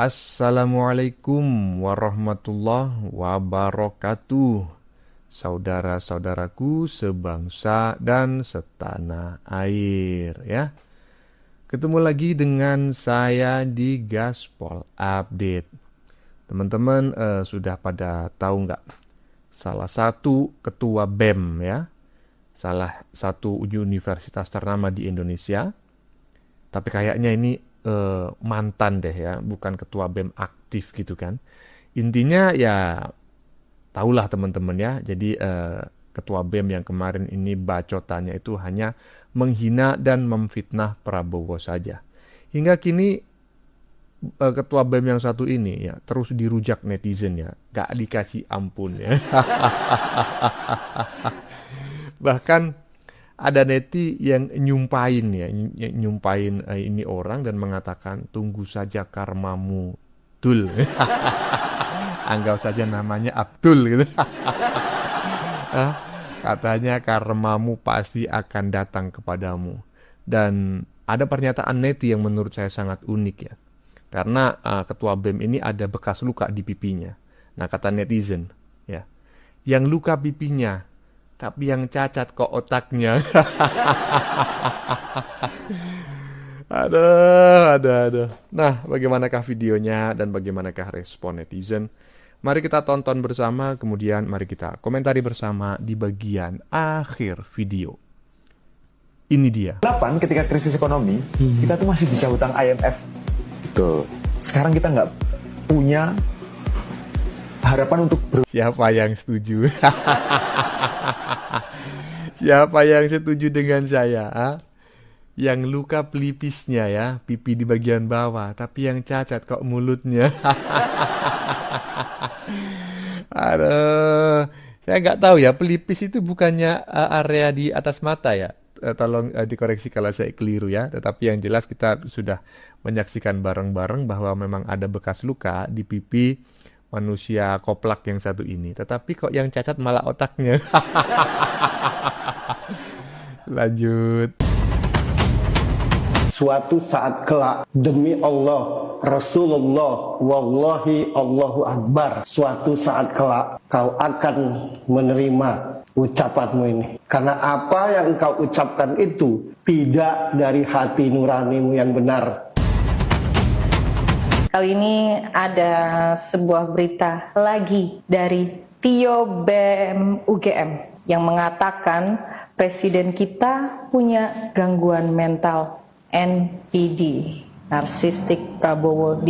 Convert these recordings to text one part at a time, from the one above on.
Assalamualaikum warahmatullahi wabarakatuh. Saudara-saudaraku sebangsa dan setanah air ya. Ketemu lagi dengan saya di Gaspol Update. Teman-teman sudah pada tahu nggak? Salah satu ketua BEM ya. Salah satu universitas ternama di Indonesia. Tapi kayaknya ini mantan deh ya, bukan ketua BEM aktif gitu kan. Intinya ya tahulah teman-teman ya. Jadi ketua BEM yang kemarin ini bacotannya itu hanya menghina dan memfitnah Prabowo saja. Hingga kini ketua BEM yang satu ini ya terus dirujak netizen ya, gak dikasih ampun ya. Bahkan ada neti yang nyumpain ya, nyumpain ini orang dan mengatakan tunggu saja karmamu, Dul. Anggap saja namanya Abdul gitu. Katanya karmamu pasti akan datang kepadamu. Dan ada pernyataan neti yang menurut saya sangat unik ya. Karena ketua BEM ini ada bekas luka di pipinya. Nah kata netizen ya, yang luka pipinya tapi yang cacat kok otaknya. Aduh. Nah, bagaimanakah videonya dan bagaimanakah respon netizen? Mari kita tonton bersama, kemudian mari kita komentari bersama di bagian akhir video. Ini dia. 8 ketika krisis ekonomi, kita tuh masih bisa hutang IMF. Betul. Sekarang kita nggak punya harapan untuk Siapa yang setuju? Siapa yang setuju dengan saya? Yang luka pelipisnya ya, pipi di bagian bawah, tapi yang cacat kok mulutnya. Aduh, saya nggak tahu ya, pelipis itu bukannya area di atas mata ya. Tolong dikoreksi kalau saya keliru ya. Tetapi yang jelas kita sudah menyaksikan bareng-bareng bahwa memang ada bekas luka di pipi manusia koplak yang satu ini. Tetapi kok yang cacat malah otaknya. Lanjut. Suatu saat kelak, demi Allah, Rasulullah, wallahi Allahu Akbar, suatu saat kelak kau akan menerima ucapanmu ini. Karena apa yang kau ucapkan itu tidak dari hati nuranimu yang benar. Kali ini ada sebuah berita lagi dari Tio BEM UGM yang mengatakan presiden kita punya gangguan mental NPD, Narcissistic Prabowo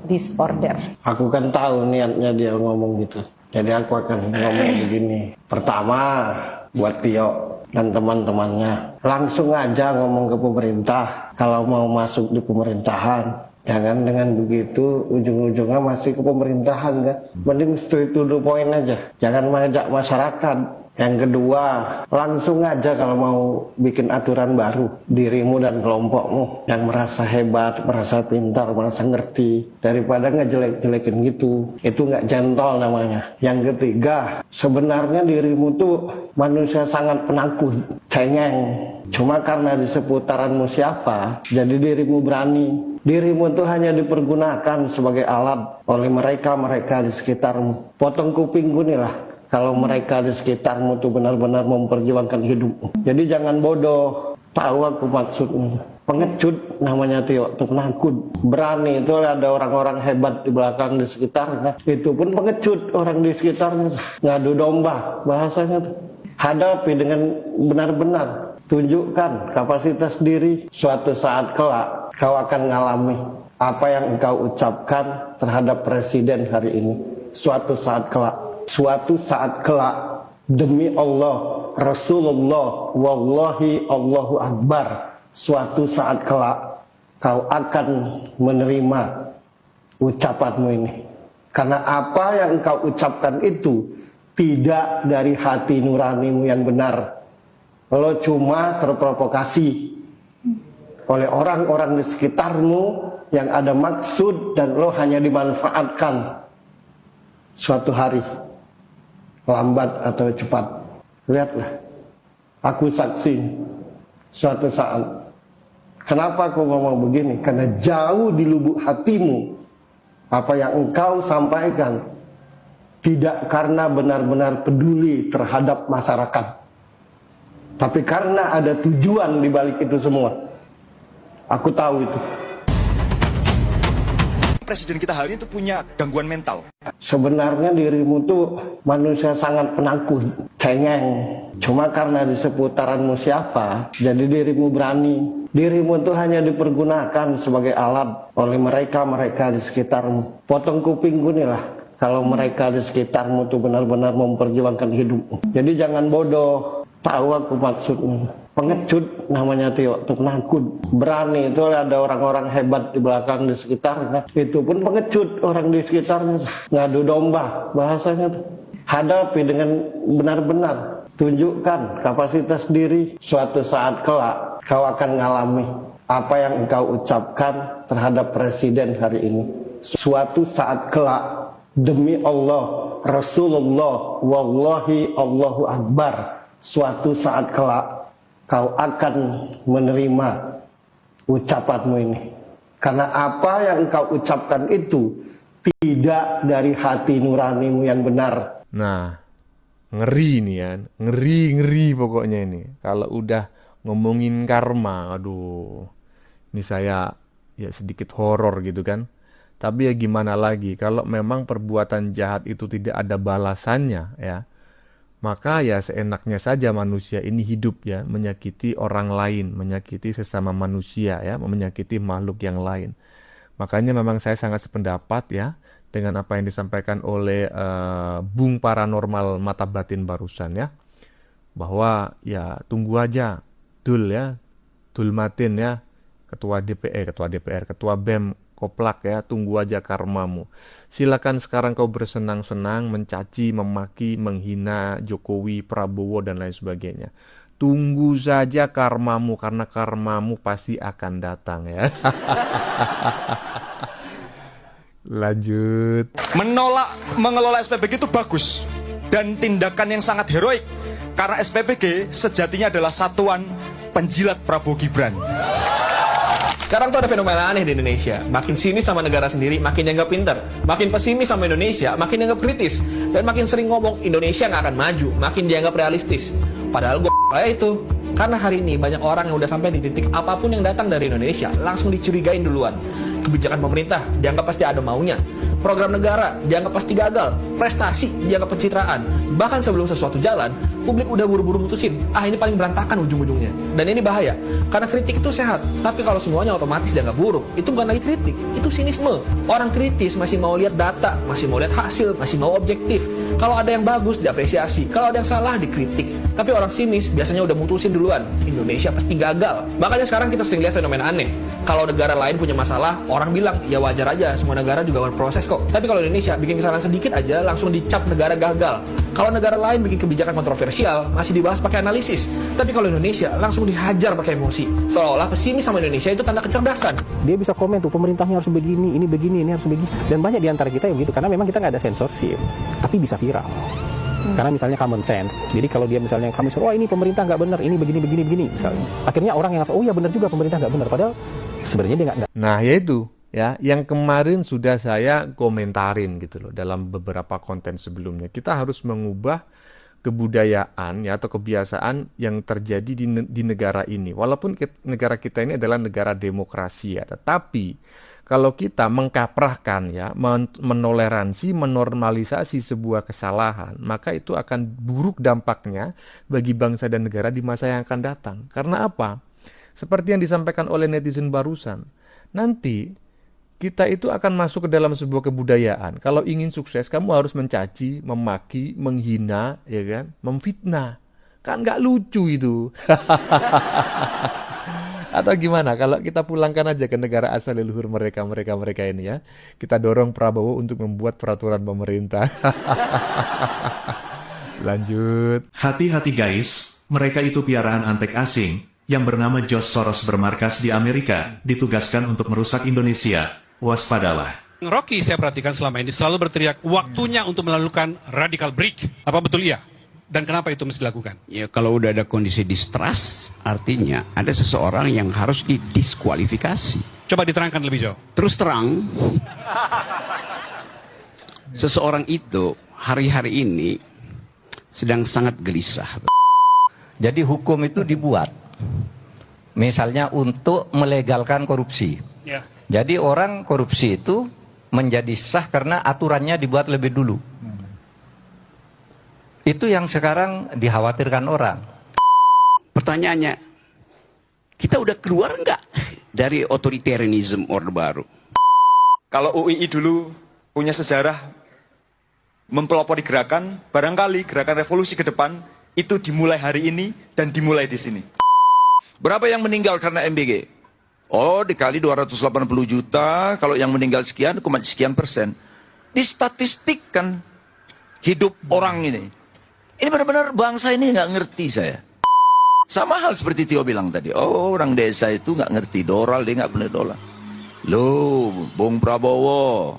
Disorder. Aku kan tahu niatnya dia ngomong gitu. Jadi aku akan ngomong begini. Pertama, buat Tio dan teman-temannya, langsung aja ngomong ke pemerintah kalau mau masuk di pemerintahan. Jangan dengan begitu ujung-ujungnya masih ke pemerintahan kan. Mending straight to the point aja. Jangan mengajak masyarakat. Yang kedua, langsung aja kalau mau bikin aturan baru, dirimu dan kelompokmu yang merasa hebat, merasa pintar, merasa ngerti, daripada ngejelek-jelekin gitu. Itu nggak gentle namanya. Yang ketiga, sebenarnya dirimu tuh manusia sangat penakut, cengeng. Cuma karena di seputaranmu siapa, jadi dirimu berani. Dirimu tuh hanya dipergunakan sebagai alat oleh mereka di sekitarmu. Potong kupingku nih lah, kalau mereka di sekitarmu tuh benar-benar memperjuangkan hidupmu. Jadi jangan bodoh. Tahu aku maksudnya. Pengecut namanya Tio, tuh penakut. Berani itu ada orang-orang hebat di belakang di sekitarnya. Itu pun pengecut orang di sekitarnya. Ngadu domba bahasanya tuh. Hadapi dengan benar-benar. Tunjukkan kapasitas diri. Suatu saat kelak kau akan mengalami apa yang engkau ucapkan terhadap presiden hari ini. Suatu saat kelak, demi Allah, Rasulullah, wallahi Allahu Akbar, suatu saat kelak kau akan menerima ucapanmu ini. Karena apa yang engkau ucapkan itu tidak dari hati nuranimu yang benar. Lo cuma terprovokasi oleh orang-orang di sekitarmu yang ada maksud dan lo hanya dimanfaatkan. Suatu hari, lambat atau cepat, lihatlah, aku saksi suatu saat. Kenapa aku ngomong begini? Karena jauh di lubuk hatimu Apa yang engkau sampaikan tidak karena benar-benar peduli terhadap masyarakat, tapi karena ada tujuan di balik itu semua. Aku tahu itu. Presiden kita hari ini tuh punya gangguan mental. Sebenarnya dirimu tuh manusia sangat penakut, cengeng. Cuma karena di seputaranmu siapa, jadi dirimu berani. Dirimu tuh hanya dipergunakan sebagai alat oleh mereka-mereka di sekitarmu. Potong kupingku nih lah, kalau mereka di sekitarmu tuh benar-benar memperjuangkan hidupmu. Jadi jangan bodoh, tahu aku maksudnya. Pengecut namanya Tio, tuh penakut. Berani itu ada orang-orang hebat di belakang di sekitarnya. Itu pun pengecut orang di sekitarnya. Ngadu domba bahasanya tuh. Hadapi dengan benar-benar. Tunjukkan kapasitas diri. Suatu saat kelak kau akan ngalami apa yang engkau ucapkan terhadap presiden hari ini. Suatu saat kelak, demi Allah, Rasulullah, wallahi Allahu Akbar. Suatu saat kelak kau akan menerima ucapanmu ini. Karena apa yang engkau ucapkan itu tidak dari hati nuranimu yang benar. Nah, ngeri nih ya, ngeri pokoknya ini. Kalau udah ngomongin karma, aduh, ini saya ya sedikit horor gitu kan. Tapi ya gimana lagi, kalau memang perbuatan jahat itu tidak ada balasannya ya, maka ya seenaknya saja manusia ini hidup ya, menyakiti orang lain, menyakiti sesama manusia ya, menyakiti makhluk yang lain. Makanya memang saya sangat sependapat ya dengan apa yang disampaikan oleh Bung Paranormal Mata Batin barusan ya, bahwa ya tunggu aja Dul ya, Dul Matin ya, ketua DPR, ketua BEM Koplak ya, tunggu aja karmamu. Silakan sekarang kau bersenang-senang, mencaci, memaki, menghina Jokowi, Prabowo, dan lain sebagainya. Tunggu saja karmamu, karena karmamu pasti akan datang ya. Lanjut. Mengelola SPBG itu bagus dan tindakan yang sangat heroik. Karena SPBG sejatinya adalah satuan penjilat Prabowo Gibran. Sekarang tuh ada fenomena aneh di Indonesia. Makin sinis sama negara sendiri, makin dianggap pinter. Makin pesimis sama Indonesia, makin dianggap kritis. Dan makin sering ngomong Indonesia nggak akan maju, makin dianggap realistis. Padahal gue kayak itu. Karena hari ini banyak orang yang udah sampai di titik apapun yang datang dari Indonesia langsung dicurigain duluan. Kebijakan pemerintah dianggap pasti ada maunya. Program negara dianggap pasti gagal. Prestasi dianggap pencitraan. Bahkan sebelum sesuatu jalan, publik udah buru-buru mutusin, ini paling berantakan ujung-ujungnya. Dan ini bahaya, karena kritik itu sehat. Tapi kalau semuanya otomatis dianggap buruk, itu bukan lagi kritik, itu sinisme. Orang kritis masih mau lihat data, masih mau lihat hasil, masih mau objektif. Kalau ada yang bagus diapresiasi, kalau ada yang salah dikritik. Tapi orang sinis biasanya udah mutusin duluan, Indonesia pasti gagal. Makanya sekarang kita sering lihat fenomena aneh. Kalau negara lain punya masalah, orang bilang ya wajar aja, semua negara juga berproses kok. Tapi kalau Indonesia bikin kesalahan sedikit aja langsung dicap negara gagal. Kalau negara lain bikin kebijakan kontroversial masih dibahas pakai analisis. Tapi kalau Indonesia langsung dihajar pakai emosi. Seolah-olah pesimis sama Indonesia itu tanda kecerdasan. Dia bisa komen tuh pemerintahnya harus begini, ini harus begini. Dan banyak diantara kita yang begitu karena memang kita nggak ada sensorship, tapi bisa viral. Karena misalnya common sense. Jadi kalau dia misalnya kami suruh, ini pemerintah nggak benar, ini begini misalnya. Akhirnya orang yang oh ya benar juga pemerintah nggak benar. Padahal sebenarnya dia nggak. Nah yaitu ya yang kemarin sudah saya komentarin gitu loh dalam beberapa konten sebelumnya. Kita harus mengubah kebudayaan ya atau kebiasaan yang terjadi di negara ini. Walaupun negara kita ini adalah negara demokrasi ya, tetapi kalau kita mengkaprahkan ya, menoleransi, menormalisasi sebuah kesalahan, maka itu akan buruk dampaknya bagi bangsa dan negara di masa yang akan datang. Karena apa? Seperti yang disampaikan oleh netizen barusan, nanti kita itu akan masuk ke dalam sebuah kebudayaan. Kalau ingin sukses, kamu harus mencaci, memaki, menghina, ya kan, memfitnah. Kan nggak lucu itu. Atau gimana kalau kita pulangkan aja ke negara asal leluhur mereka ini ya. Kita dorong Prabowo untuk membuat peraturan pemerintah. Lanjut. Hati-hati guys, mereka itu piaraan antek asing yang bernama George Soros bermarkas di Amerika, ditugaskan untuk merusak Indonesia. Waspadalah. Rocky saya perhatikan selama ini selalu berteriak waktunya untuk melakukan radical break. Apa betul iya? Dan kenapa itu mesti dilakukan? Ya kalau udah ada kondisi distrust, artinya ada seseorang yang harus didiskualifikasi. Coba diterangkan lebih jauh. Terus terang, seseorang itu hari-hari ini sedang sangat gelisah. Jadi hukum itu dibuat, misalnya untuk melegalkan korupsi. Ya. Jadi orang korupsi itu menjadi sah karena aturannya dibuat lebih dulu. Itu yang sekarang dikhawatirkan orang. Pertanyaannya, kita udah keluar nggak dari otoritarianisme Orde Baru? Kalau UII dulu punya sejarah mempelopori gerakan, barangkali gerakan revolusi ke depan itu dimulai hari ini dan dimulai di sini. Berapa yang meninggal karena MBG? Oh, dikali 280 juta, kalau yang meninggal sekian, sekian persen. Distatistikkan hidup orang ini. Ini benar-benar bangsa ini nggak ngerti saya. Sama hal seperti Tio bilang tadi. Oh, orang desa itu nggak ngerti doral, dia nggak benar doral. Loh, Bung Prabowo.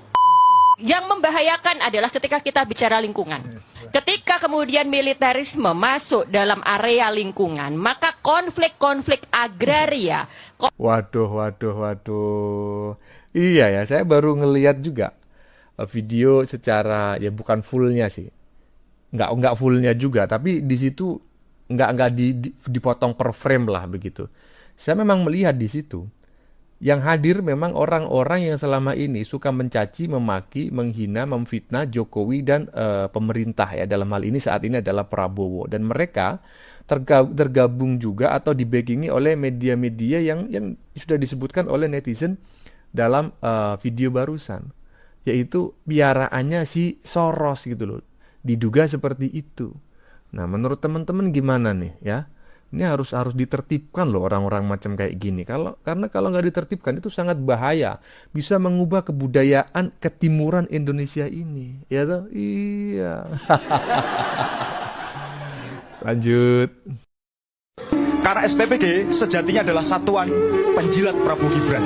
Yang membahayakan adalah ketika kita bicara lingkungan. Ketika kemudian militerisme masuk dalam area lingkungan, maka konflik-konflik agraria. Waduh. Iya ya, saya baru ngeliat juga video secara, ya bukan fullnya sih. Nggak fullnya juga, tapi di situ nggak dipotong per frame lah begitu. Saya memang melihat di situ. Yang hadir memang orang-orang yang selama ini suka mencaci, memaki, menghina, memfitnah Jokowi dan pemerintah ya. Dalam hal ini saat ini adalah Prabowo. Dan mereka tergabung juga atau dibackingi oleh media-media yang sudah disebutkan oleh netizen dalam video barusan. Yaitu piaraannya si Soros gitu loh. Diduga seperti itu. Nah, menurut teman-teman gimana nih ya? Ini harus ditertibkan loh orang-orang macam kayak gini. Karena kalau nggak ditertibkan itu sangat bahaya. Bisa mengubah kebudayaan ketimuran Indonesia ini. Ya toh? Iya. Lanjut. Karena SPPG sejatinya adalah satuan penjilat Prabowo Gibran.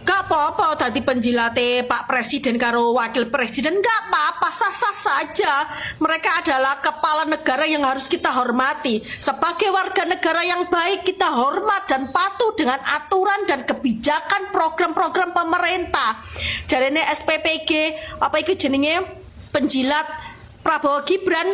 Gak apa-apa tadi penjilate Pak Presiden karo Wakil Presiden, gak apa-apa, sah-sah saja. Mereka adalah kepala negara yang harus kita hormati. Sebagai warga negara yang baik, kita hormat dan patuh dengan aturan dan kebijakan program-program pemerintah. Jarene SPPG, apa itu jenenge penjilat Prabowo Gibran.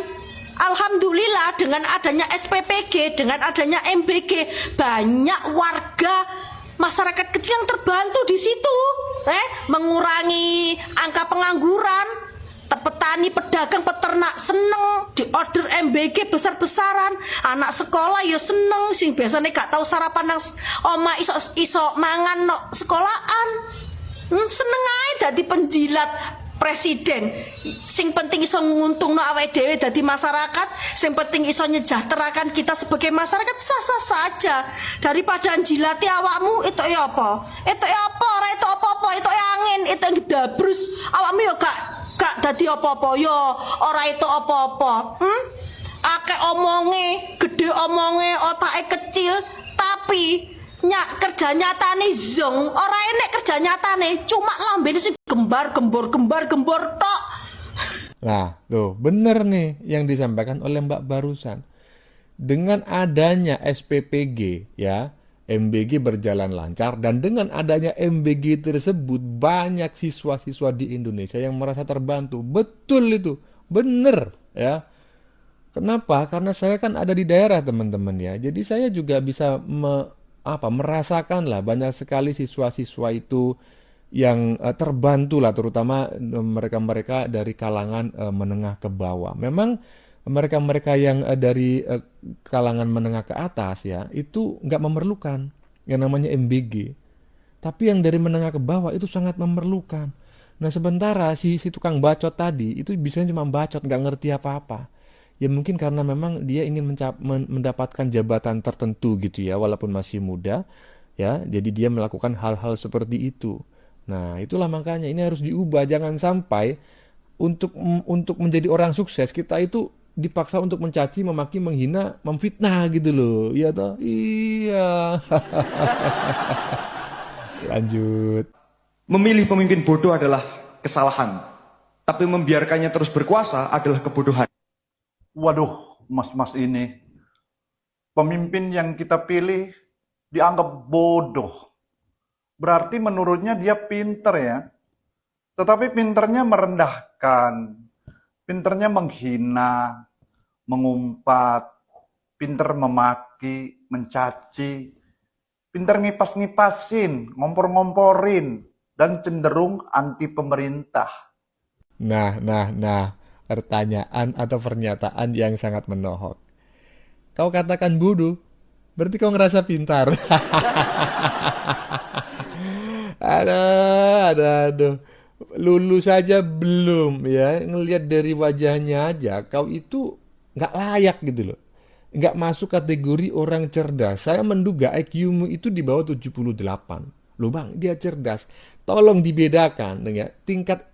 Alhamdulillah dengan adanya SPPG, dengan adanya MBG, banyak warga masyarakat kecil yang terbantu di situ, mengurangi angka pengangguran, petani, pedagang, peternak seneng di order MBG besar-besaran, anak sekolah ya seneng, sing biasanya gak tahu sarapan nang oma iso mangan no sekolahan, seneng aja dadi penjilat presiden. Sing penting iso nguntungno awake dhewe dadi masyarakat, sing penting iso nyejahterakan kita sebagai masyarakat, sah-sah saja. Daripada njilati awakmu itu ya apa? Itu ya apa? Ora itu apa-apa, itu angin, itu dabrus. Awakmu ya gak dadi apa-apa ya, ora itu apa-apa. Akeh omonge, gede omonge, otake kecil, tapi kerja nyatane zong, ora enek kerja nyatane, cuma lambene sing gembor tok. Nah, tuh bener nih yang disampaikan oleh Mbak barusan. Dengan adanya SPPG ya, MBG berjalan lancar, dan dengan adanya MBG tersebut banyak siswa-siswa di Indonesia yang merasa terbantu. Betul itu, bener ya. Kenapa? Karena saya kan ada di daerah teman-teman ya. Jadi saya juga bisa merasakan lah banyak sekali siswa-siswa itu yang terbantu lah, terutama mereka-mereka dari kalangan menengah ke bawah. Memang mereka-mereka yang dari kalangan menengah ke atas ya, itu nggak memerlukan yang namanya MBG. Tapi yang dari menengah ke bawah itu sangat memerlukan. Nah sementara si tukang bacot tadi itu bisanya cuma bacot, nggak ngerti apa-apa. Ya mungkin karena memang dia ingin mendapatkan jabatan tertentu gitu ya, walaupun masih muda ya, jadi dia melakukan hal-hal seperti itu. Nah itulah makanya ini harus diubah, jangan sampai untuk menjadi orang sukses kita itu dipaksa untuk mencaci, memaki, menghina, memfitnah gitu loh. Iya toh? Iya. Lanjut. Memilih pemimpin bodoh adalah kesalahan, tapi membiarkannya terus berkuasa adalah kebodohan. Waduh, mas-mas ini, pemimpin yang kita pilih dianggap bodoh. Berarti menurutnya dia pinter ya. Tetapi pinternya merendahkan, pinternya menghina, mengumpat, pinter memaki, mencaci, pinter ngipas-ngipasin, ngompor-ngomporin, dan cenderung anti pemerintah. Nah, pertanyaan atau pernyataan yang sangat menohok. Kau katakan bodoh, berarti kau ngerasa pintar. Aduh. Lulus aja belum ya, ngelihat dari wajahnya aja, kau itu nggak layak gitu loh. Nggak masuk kategori orang cerdas. Saya menduga IQ-mu itu di bawah 78. Loh bang, dia cerdas. Tolong dibedakan ya, tingkat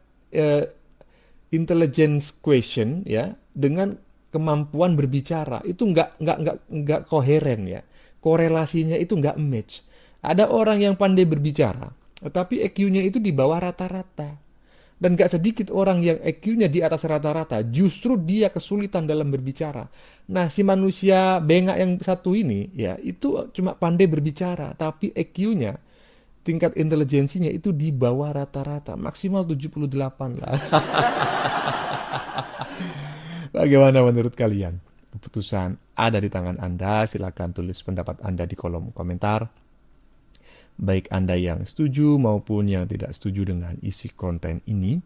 intelligence question ya dengan kemampuan berbicara itu nggak koheren ya. Korelasinya itu nggak match. Ada orang yang pandai berbicara, tetapi EQ-nya itu di bawah rata-rata. Dan gak sedikit orang yang EQ-nya di atas rata-rata, justru dia kesulitan dalam berbicara. Nah, si manusia bengak yang satu ini, ya itu cuma pandai berbicara, tapi EQ-nya, tingkat intelijensinya itu di bawah rata-rata, maksimal 78 lah. Bagaimana menurut kalian? Keputusan ada di tangan Anda, silakan tulis pendapat Anda di kolom komentar. Baik Anda yang setuju maupun yang tidak setuju dengan isi konten ini.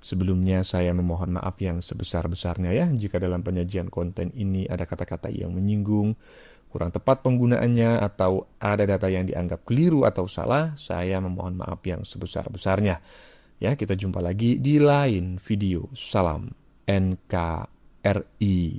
Sebelumnya saya memohon maaf yang sebesar-besarnya ya, jika dalam penyajian konten ini ada kata-kata yang menyinggung, kurang tepat penggunaannya, atau ada data yang dianggap keliru atau salah, saya memohon maaf yang sebesar-besarnya. Ya, kita jumpa lagi di lain video. Salam NKRI.